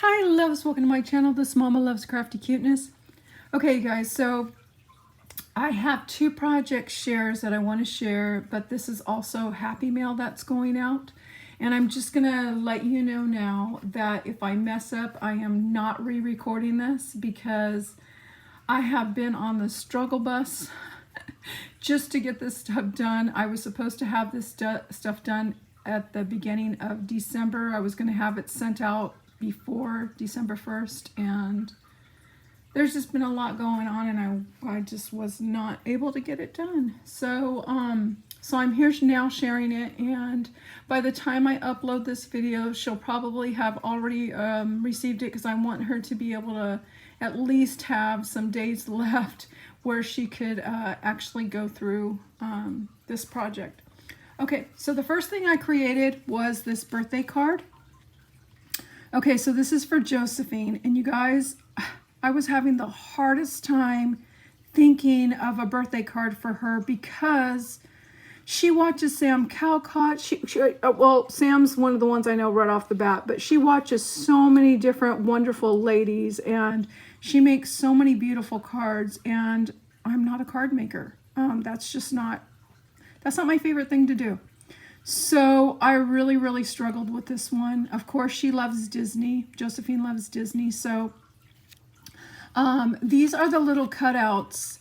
Hi loves, welcome to my channel. This Mama Loves Crafty Cuteness. Okay you guys, so I have two project shares that I want to share, but this is also Happy Mail that's going out. And I'm just gonna let you know now that if I mess up, I am not re-recording this because I have been on the struggle bus just to get this stuff done. I was supposed to have this stuff done at the beginning of December. I was going to have it sent out before December 1st, and there's just been a lot going on, and I just was not able to get it done. So I'm here now sharing it, and by the time I upload this video, she'll probably have already received it, because I want her to be able to at least have some days left where she could actually go through this project. Okay, so the first thing I created was this birthday card. Okay, so this is for Josephine, and you guys, I was having the hardest time thinking of a birthday card for her because she watches Sam Callcott. Well, Sam's one of the ones I know right off the bat, but she watches so many different wonderful ladies, and she makes so many beautiful cards, and I'm not a card maker. That's not my favorite thing to do. So I really struggled with this one. Of course, she loves Disney. Josephine loves Disney. So these are the little cutouts.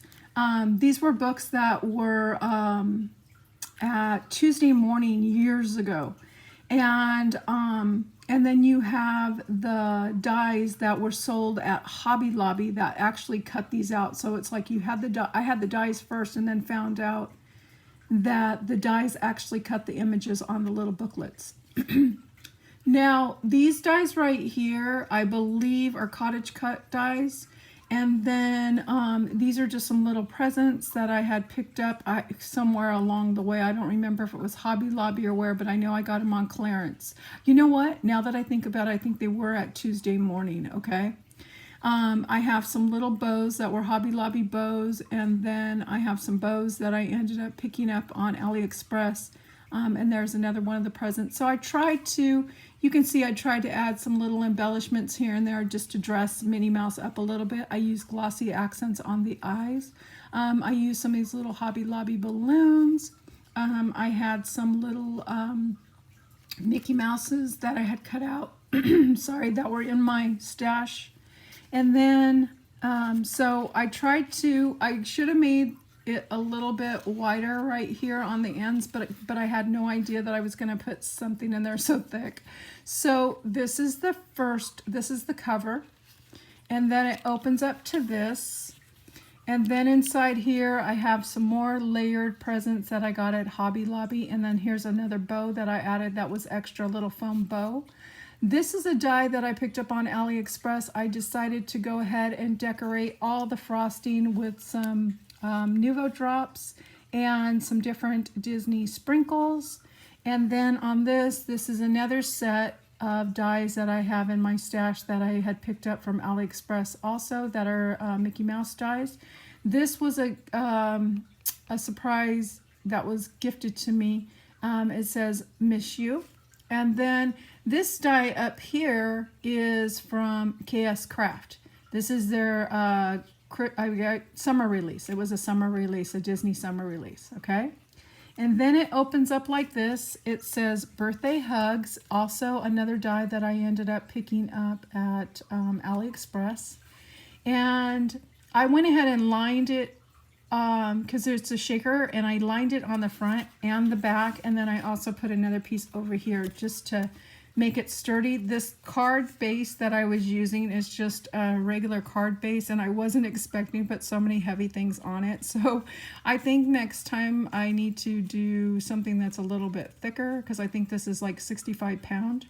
These were books that were at Tuesday Morning years ago. And then you have the dies that were sold at Hobby Lobby that actually cut these out. So it's like you had I had the dies first and then found out that the dies actually cut the images on the little booklets. Now, these dies right here, I believe, are cottage cut dies. And then these are just some little presents that I had picked up somewhere along the way. I don't remember if it was Hobby Lobby or where, but I know I got them on clearance. You know what? Now that I think about it, I think they were at Tuesday Morning, okay? I have some little bows that were Hobby Lobby bows, and then I have some bows that I ended up picking up on AliExpress. And there's another one of the presents. So I tried to, you can see I tried to add some little embellishments here and there just to dress Minnie Mouse up a little bit. I used glossy accents on the eyes. I used some of these little Hobby Lobby balloons. I had some little Mickey Mouses that I had cut out, sorry, that were in my stash. And then, so I should have made it a little bit wider right here on the ends, but I had no idea that I was going to put something in there so thick. So this is the cover, and then it opens up to this. And then inside here, I have some more layered presents that I got at Hobby Lobby. And then here's another bow that I added that was extra, little foam bow. This is a die that I picked up on AliExpress. I decided to go ahead and decorate all the frosting with some Nuvo drops and some different Disney sprinkles. And then on this is another set of dies that I have in my stash that I had picked up from AliExpress also that are Mickey Mouse dies. This was a surprise that was gifted to me. It says, "Miss You." And then this die up here is from KS Craft. This is their summer release. It was a summer release, a Disney summer release, okay? And then it opens up like this. It says Birthday Hugs, also another die that I ended up picking up at AliExpress. And I went ahead and lined it because it's a shaker, and I lined it on the front and the back, and then I also put another piece over here just to make it sturdy. This card base that I was using is just a regular card base, and I wasn't expecting to put so many heavy things on it. So I think next time I need to do something that's a little bit thicker, because I think this is like 65 pound.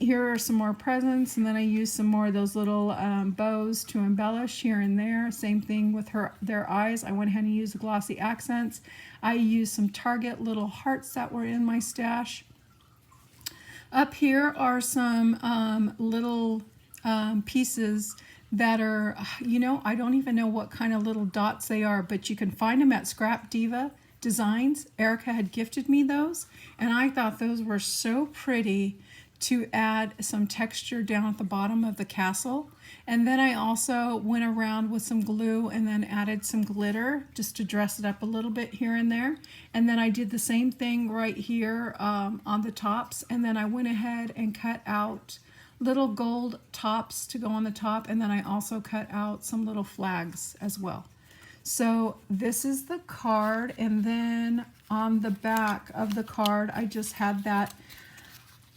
Here are some more presents, and then I used some more of those little bows to embellish here and there. Same thing with their eyes. I went ahead and used glossy accents. I used some Target little hearts that were in my stash. Up here are some little pieces that are, you know, I don't even know what kind of little dots they are, but you can find them at Scrap Diva Designs. Erica had gifted me those, and I thought those were so pretty to add some texture down at the bottom of the castle. And then I also went around with some glue and then added some glitter just to dress it up a little bit here and there. And then I did the same thing right here on the tops. And then I went ahead and cut out little gold tops to go on the top. And then I also cut out some little flags as well. So this is the card. And then on the back of the card, I just had that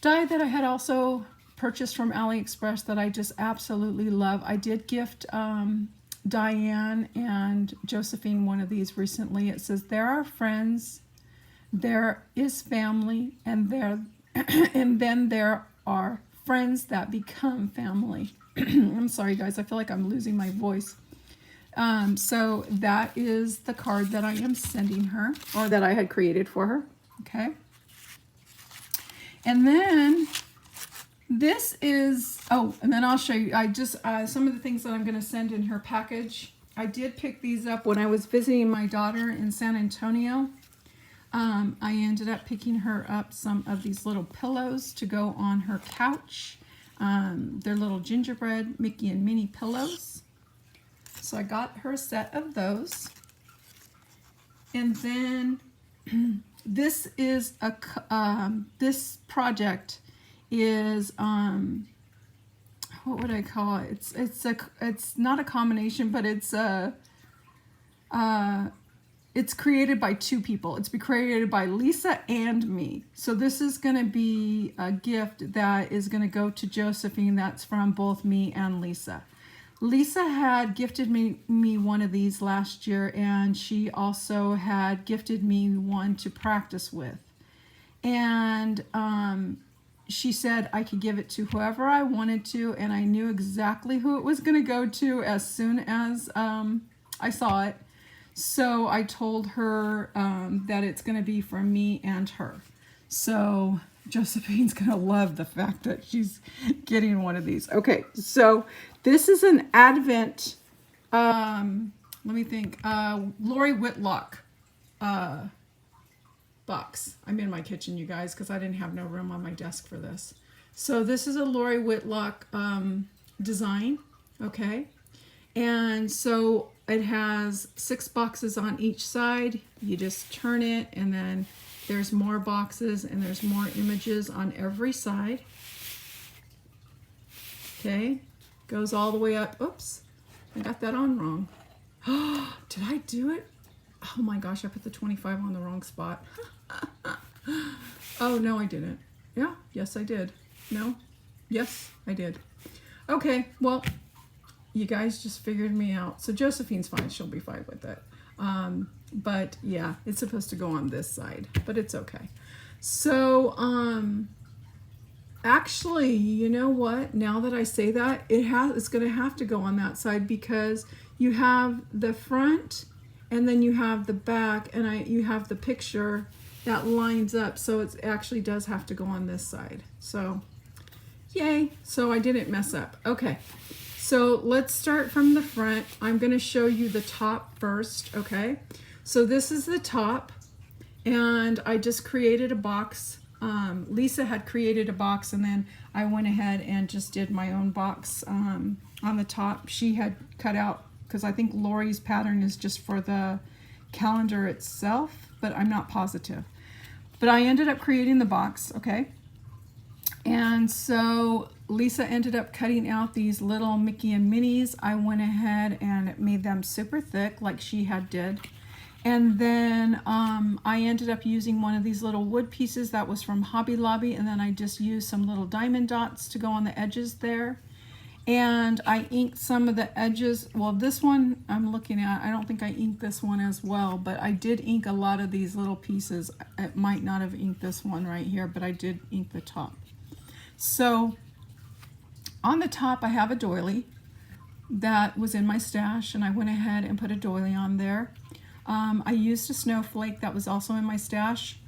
die that I had also purchased from AliExpress that I just absolutely love. I did gift Diane and Josephine one of these recently. It says, there are friends, there is family, and and then there are friends that become family. I'm sorry guys, I feel like I'm losing my voice. So that is the card that I am sending her, or that I had created for her. Okay. And then this is, oh, and then I'll show you, I just, some of the things that I'm going to send in her package. I did pick these up when I was visiting my daughter in San Antonio. I ended up picking her up some of these little pillows to go on her couch. They're little gingerbread Mickey and Minnie pillows. So I got her a set of those. And then this is this project is what would I call it? It's not a combination, but it's created by two people. It's created by Lisa and me. So this is going to be a gift that is going to go to Josephine. That's from both me and Lisa. Lisa had gifted me one of these last year, and she also had gifted me one to practice with. And she said I could give it to whoever I wanted to, and I knew exactly who it was going to go to as soon as I saw it. So I told her that it's going to be for me and her. So Josephine's going to love the fact that she's getting one of these. Okay, so this is an Advent, let me think, Lori Whitlock box. I'm in my kitchen, you guys, because I didn't have no room on my desk for this. So this is a Lori Whitlock design, okay? And so it has 6 boxes on each side. You just turn it, and then there's more boxes, and there's more images on every side. Okay, goes all the way up. Oops, I got that on wrong. Did I do it? Oh my gosh, I put the 25 on the wrong spot. Oh, no, I didn't. Yeah, yes, I did. No, yes, I did. Okay, well, you guys just figured me out. So Josephine's fine. She'll be fine with it. But yeah, it's supposed to go on this side, but it's okay. So actually, you know what? Now that I say that, it's going to have to go on that side, because you have the front and then you have the back, and you have the picture that lines up. So it actually does have to go on this side. So yay. So I didn't mess up. Okay. So let's start from the front. I'm going to show you the top first, okay? So this is the top, and I just created a box. Lisa had created a box, and then I went ahead and just did my own box on the top. She had cut out, because I think Lori's pattern is just for the calendar itself, but I'm not positive. But I ended up creating the box, okay? And so Lisa ended up cutting out these little Mickey and Minnies. I went ahead and made them super thick like she had did. And then I ended up using one of these little wood pieces that was from Hobby Lobby, and then I just used some little diamond dots to go on the edges there. And I inked some of the edges. Well, this one I'm looking at, I don't think I inked this one as well, but I did ink a lot of these little pieces. I might not have inked this one right here, but I did ink the top. So on the top, I have a doily that was in my stash, and I went ahead and put a doily on there. I used a snowflake that was also in my stash,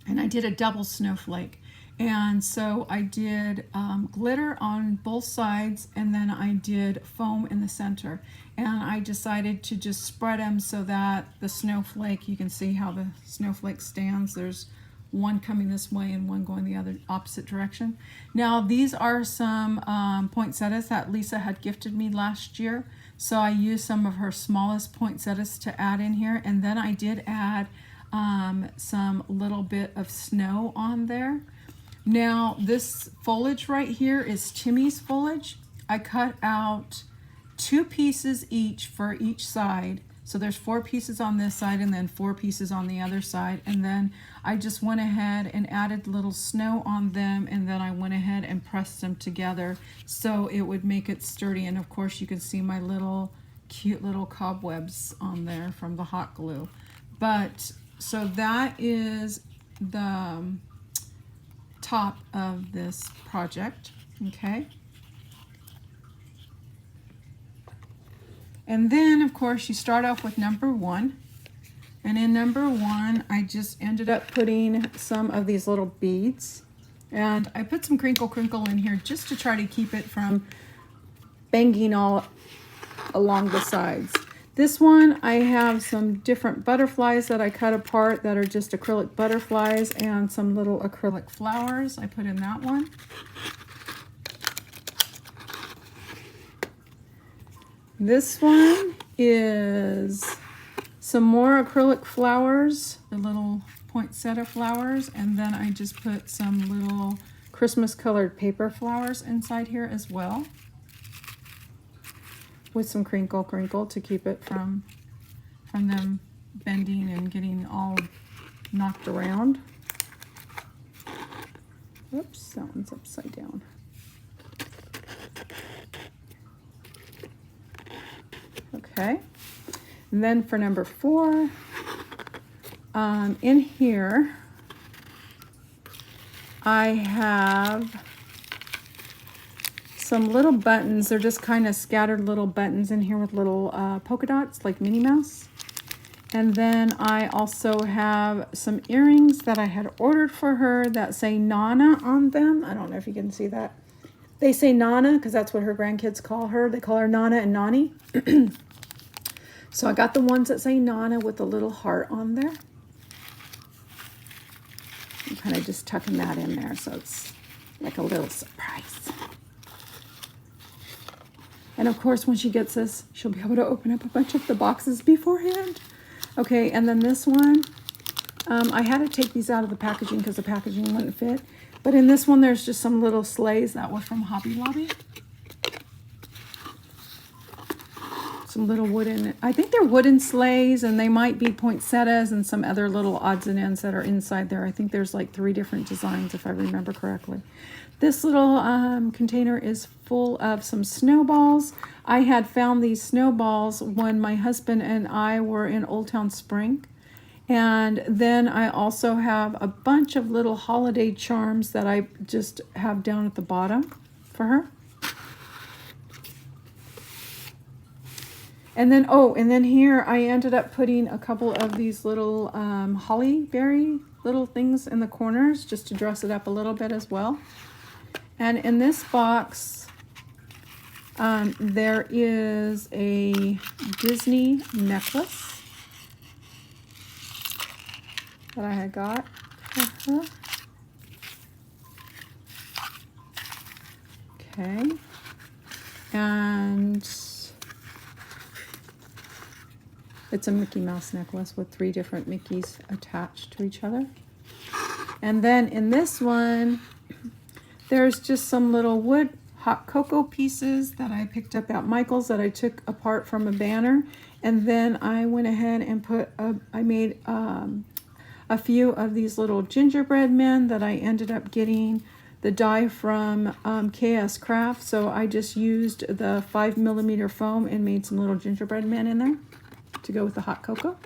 and I did a double snowflake. And so I did glitter on both sides, and then I did foam in the center. And I decided to just spread them so that the snowflake, you can see how the snowflake stands. There's one coming this way and one going the other opposite direction. Now these are some poinsettias that Lisa had gifted me last year. So I used some of her smallest poinsettias to add in here. And then I did add some little bit of snow on there. Now this foliage right here is Timmy's foliage. I cut out 2 pieces each for each side. So there's 4 pieces on this side and then 4 pieces on the other side. And then I just went ahead and added little snow on them, and then I went ahead and pressed them together so it would make it sturdy. And of course you can see my little cute little cobwebs on there from the hot glue. But so that is the top of this project, okay? And then, of course, you start off with number 1. And in number 1, I just ended up putting some of these little beads. And I put some crinkle crinkle in here just to try to keep it from banging all along the sides. This one, I have some different butterflies that I cut apart that are just acrylic butterflies, and some little acrylic flowers I put in that one. This one is some more acrylic flowers, the little poinsettia flowers, and then I just put some little Christmas colored paper flowers inside here as well, with some crinkle crinkle to keep it from them bending and getting all knocked around. Oops, that one's upside down. Okay, and then for number 4, in here I have some little buttons. They're just kind of scattered little buttons in here with little polka dots like Minnie Mouse. And then I also have some earrings that I had ordered for her that say Nana on them. I don't know if you can see that. They say Nana because that's what her grandkids call her. They call her Nana and Nani. So I got the ones that say Nana with a little heart on there. I'm kind of just tucking that in there so it's like a little surprise. And of course, when she gets this, she'll be able to open up a bunch of the boxes beforehand. Okay, and then this one, I had to take these out of the packaging because the packaging wouldn't fit. But in this one, there's just some little sleighs that were from Hobby Lobby. Some little wooden, I think they're wooden sleighs, and they might be poinsettias and some other little odds and ends that are inside there. I think there's like 3 different designs if I remember correctly. This little container is full of some snowballs. I had found these snowballs when my husband and I were in Old Town Spring. And then I also have a bunch of little holiday charms that I just have down at the bottom for her. And then, oh, and then here I ended up putting a couple of these little holly berry little things in the corners just to dress it up a little bit as well. And in this box, there is a Disney necklace that I had got for her. Okay. And it's a Mickey Mouse necklace with 3 different Mickeys attached to each other. And then in this one, there's just some little wood hot cocoa pieces that I picked up at Michael's that I took apart from a banner. And then I went ahead and I made a few of these little gingerbread men that I ended up getting the die from KS Craft. So I just used the 5mm foam and made some little gingerbread men in there to go with the hot cocoa.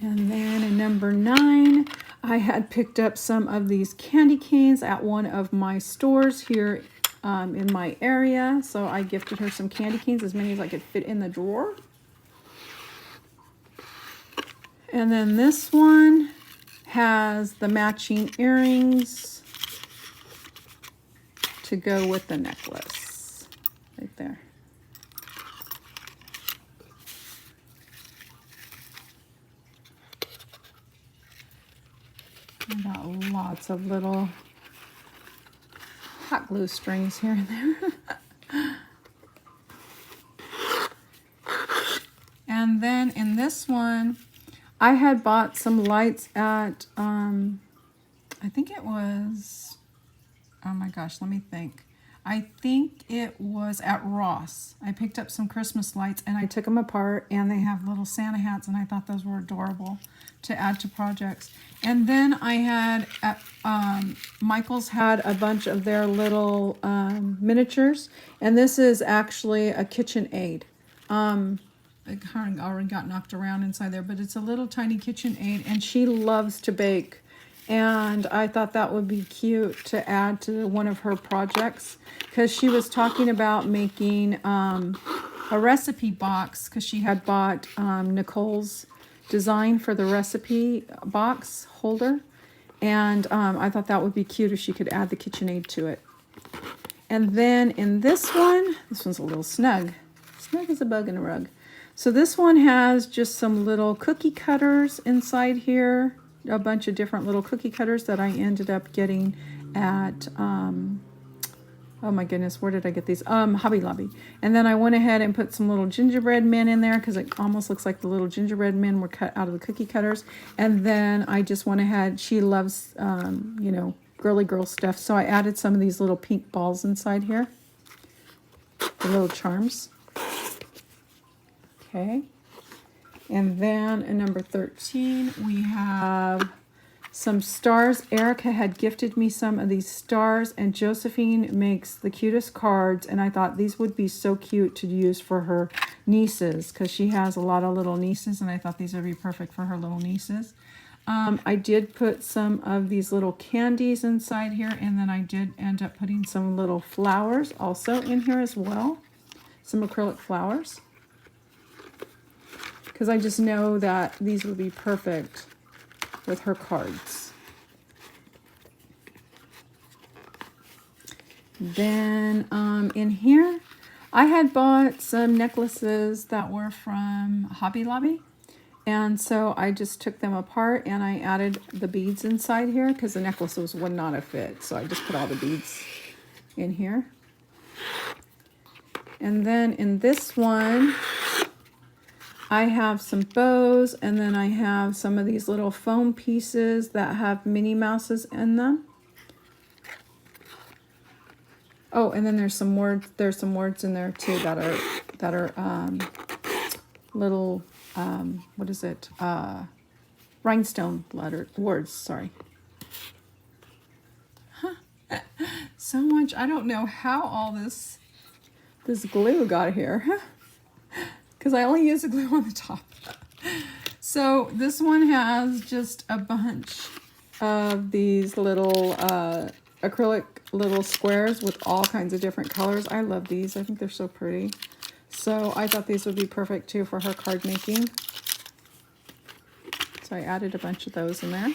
And then in number 9, I had picked up some of these candy canes at one of my stores here in my area. So I gifted her some candy canes, as many as I could fit in the drawer. And then this one has the matching earrings to go with the necklace right there. lots of little hot glue strings here and there. And then in this one, I had bought some lights at, I think it was, oh my gosh, let me think. I think it was at Ross. I picked up some Christmas lights and I took them apart, and they have little Santa hats, and I thought those were adorable to add to projects. And then I had, at, Michael's had a bunch of their little miniatures, and this is actually a KitchenAid. It kind of already got knocked around inside there, but it's a little tiny KitchenAid, and she loves to bake. And I thought that would be cute to add to one of her projects, because she was talking about making a recipe box, because she had bought Nicole's design for the recipe box holder. And I thought that would be cute if she could add the KitchenAid to it. And then in this one's a little snug. Snug as a bug in a rug. So this one has just some little cookie cutters inside here. A bunch of different little cookie cutters that I ended up getting at, oh my goodness, where did I get these? Hobby Lobby. And then I went ahead and put some little gingerbread men in there, because it almost looks like the little gingerbread men were cut out of the cookie cutters. And then I just went ahead, she loves, you know, girly girl stuff. So I added some of these little pink balls inside here. The little charms. Okay. And then in number 13, we have some stars. Erica had gifted me some of these stars, and Josephine makes the cutest cards, and I thought these would be so cute to use for her nieces, because she has a lot of little nieces, and I thought these would be perfect for her little nieces. I did put some of these little candies inside here, and then I did end up putting some little flowers also in here as well. Some acrylic flowers, because I just know that these would be perfect with her cards. Then in here, I had bought some necklaces that were from Hobby Lobby. And so I just took them apart and I added the beads inside here, because the necklaces would not have fit. So I just put all the beads in here. And then in this one, I have some bows, and then I have some of these little foam pieces that have Minnie Mouses in them. Oh, and then there's some words. There's some words in there too that are little what is it? Rhinestone words. Sorry. Huh. So much. I don't know how all this glue got here. Because I only use the glue on the top. So this one has just a bunch of these little acrylic little squares with all kinds of different colors. I love these. I think they're so pretty. So I thought these would be perfect too for her card making. So I added a bunch of those in there.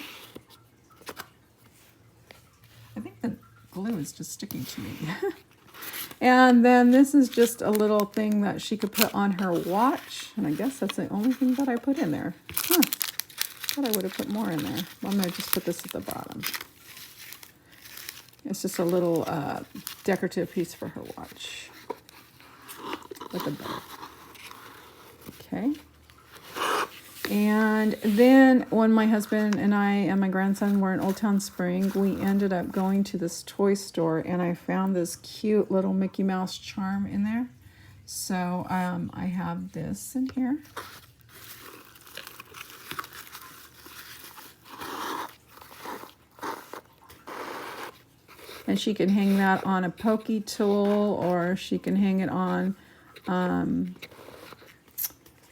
I think the glue is just sticking to me. And then this is just a little thing that she could put on her watch. And I guess that's the only thing that I put in there. Huh. Thought I would have put more in there. Well, I'm going to just put this at the bottom. It's just a little decorative piece for her watch. With a bow. Okay. And then when my husband and I and my grandson were in Old Town Spring, we ended up going to this toy store, and I found this cute little Mickey Mouse charm in there. So I have this in here. And she can hang that on a pokey tool, or she can hang it on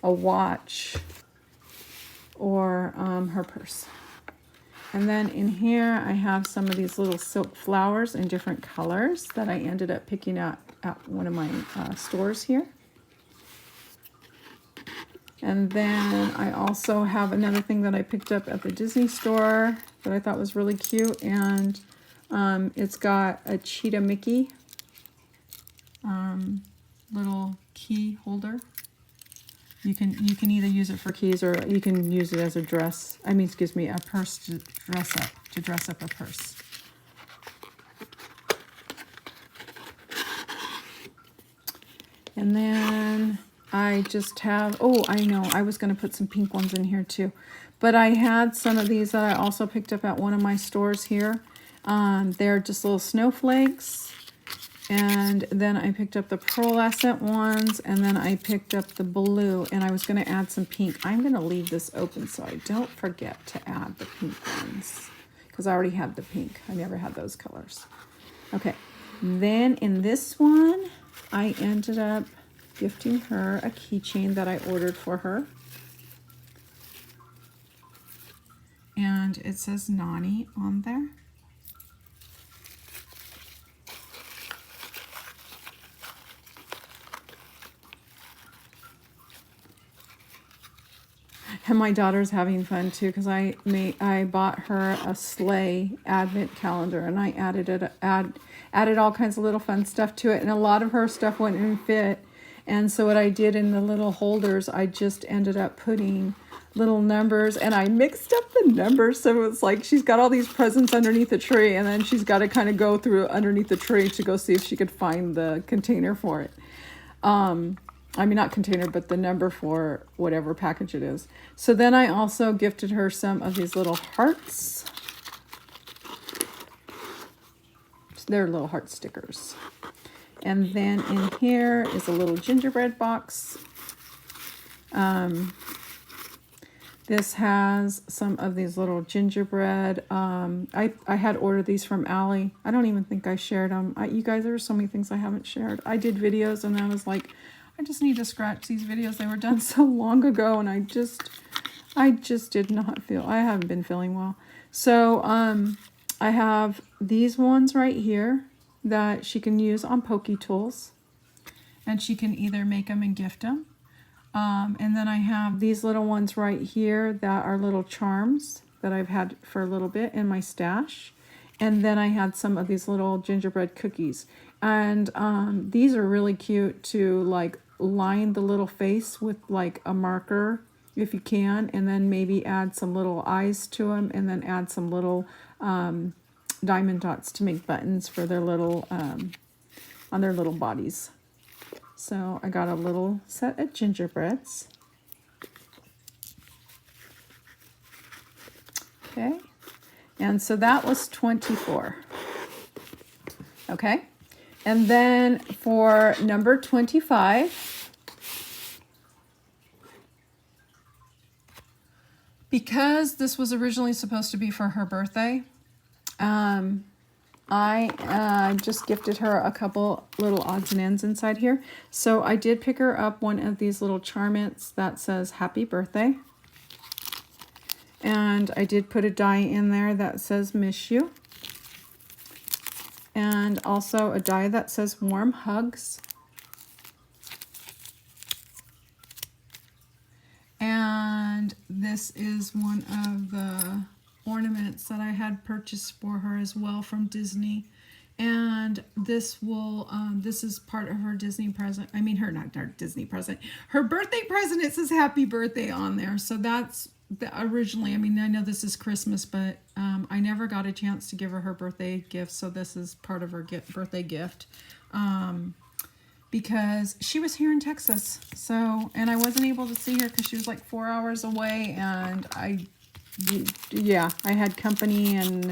a watch, or her purse. And then in here I have some of these little silk flowers in different colors that I ended up picking out at one of my stores here. And then I also have another thing that I picked up at the Disney store that I thought was really cute, and it's got a Cheetah Mickey little key holder. You can either use it for keys or you can use it as a dress. I mean, excuse me, a purse to dress up a purse. And then I just have, oh, I know, I was going to put some pink ones in here too. But I had some of these that I also picked up at one of my stores here. They're just little snowflakes. And then I picked up the pearlescent ones, and then I picked up the blue, and I was going to add some pink. I'm going to leave this open so I don't forget to add the pink ones, because I already had the pink. I never had those colors. Okay, then in this one, I ended up gifting her a keychain that I ordered for her. And it says Nani on there. And my daughter's having fun too, because I bought her a sleigh advent calendar, and I added all kinds of little fun stuff to it, and a lot of her stuff wouldn't fit. And so what I did in the little holders, I just ended up putting little numbers, and I mixed up the numbers, so it's like she's got all these presents underneath the tree, and then she's got to kind of go through underneath the tree to go see if she could find the container for it. I mean, not container, but the number for whatever package it is. So then I also gifted her some of these little hearts. They're little heart stickers. And then in here is a little gingerbread box. This has some of these little gingerbread. I had ordered these from Allie. I don't even think I shared them. You guys, there are so many things I haven't shared. I did videos, and I was like, I just need to scratch these videos. They were done so long ago, and I just did not feel, I haven't been feeling well. So I have these ones right here that she can use on Pokey Tools, and she can either make them and gift them. And then I have these little ones right here that are little charms that I've had for a little bit in my stash. And then I had some of these little gingerbread cookies. And these are really cute to like line the little face with like a marker if you can, and then maybe add some little eyes to them, and then add some little diamond dots to make buttons for their little on their little bodies. So I got a little set of gingerbreads. Okay, and so that was 24. Okay, and then for number 25, because this was originally supposed to be for her birthday, I just gifted her a couple little odds and ends inside here. So I did pick her up one of these little charmants that says happy birthday. And I did put a die in there that says miss you. And also a die that says warm hugs. And this is one of the ornaments that I had purchased for her as well from Disney. And this will, this is part of her Disney present. I mean, not her Disney present. Her birthday present, it says happy birthday on there. So that's originally, I mean, I know this is Christmas, but I never got a chance to give her birthday gift. So this is part of her birthday gift. Because she was here in Texas. So, and I wasn't able to see her because she was like 4 hours away, and I had company, and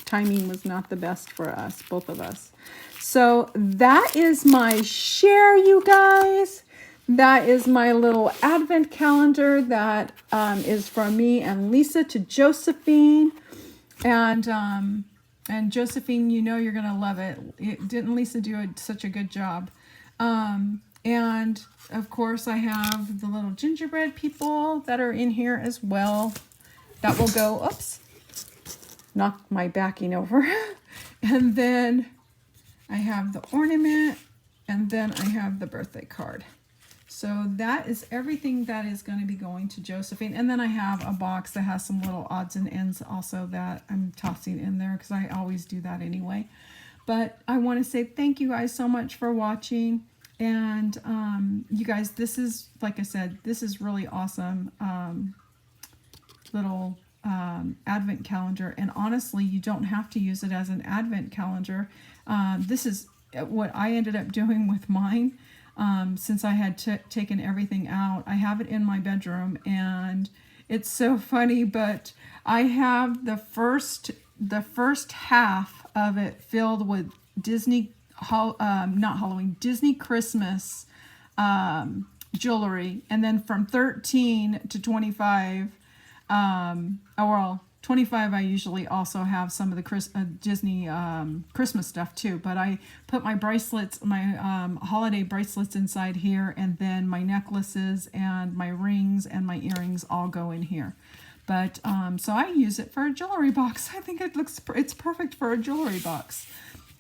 timing was not the best for us, both of us. So that is my share, you guys. That is my little advent calendar that is from me and Lisa to Josephine. And Josephine, you know you're going to love it. Didn't Lisa do such a good job? And of course I have the little gingerbread people that are in here as well. That will go, oops, knock my backing over. And then I have the ornament, and then I have the birthday card. So that is everything that is going to be going to Josephine. And then I have a box that has some little odds and ends also that I'm tossing in there because I always do that anyway. But I want to say thank you guys so much for watching. And you guys, this is, like I said, this is really awesome little advent calendar. And honestly, you don't have to use it as an advent calendar. This is what I ended up doing with mine. Since I had taken everything out, I have it in my bedroom, and it's so funny, but I have the first half of it filled with Disney, not Halloween, Disney Christmas jewelry, and then from 13 to 25, well, 25 I usually also have some of the Disney Christmas stuff too, but I put my bracelets, my holiday bracelets inside here, and then my necklaces and my rings and my earrings all go in here. But so I use it for a jewelry box. I think it's perfect for a jewelry box.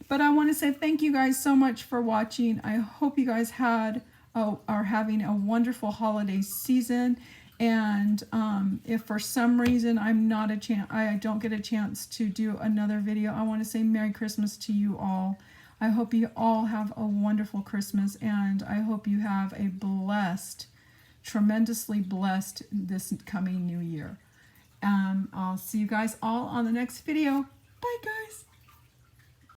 But I want to say thank you guys so much for watching. I hope you guys are having a wonderful holiday season. And if for some reason I don't get a chance to do another video, I want to say Merry Christmas to you all. I hope you all have a wonderful Christmas, and I hope you have a blessed, tremendously blessed this coming new year. I'll see you guys all on the next video.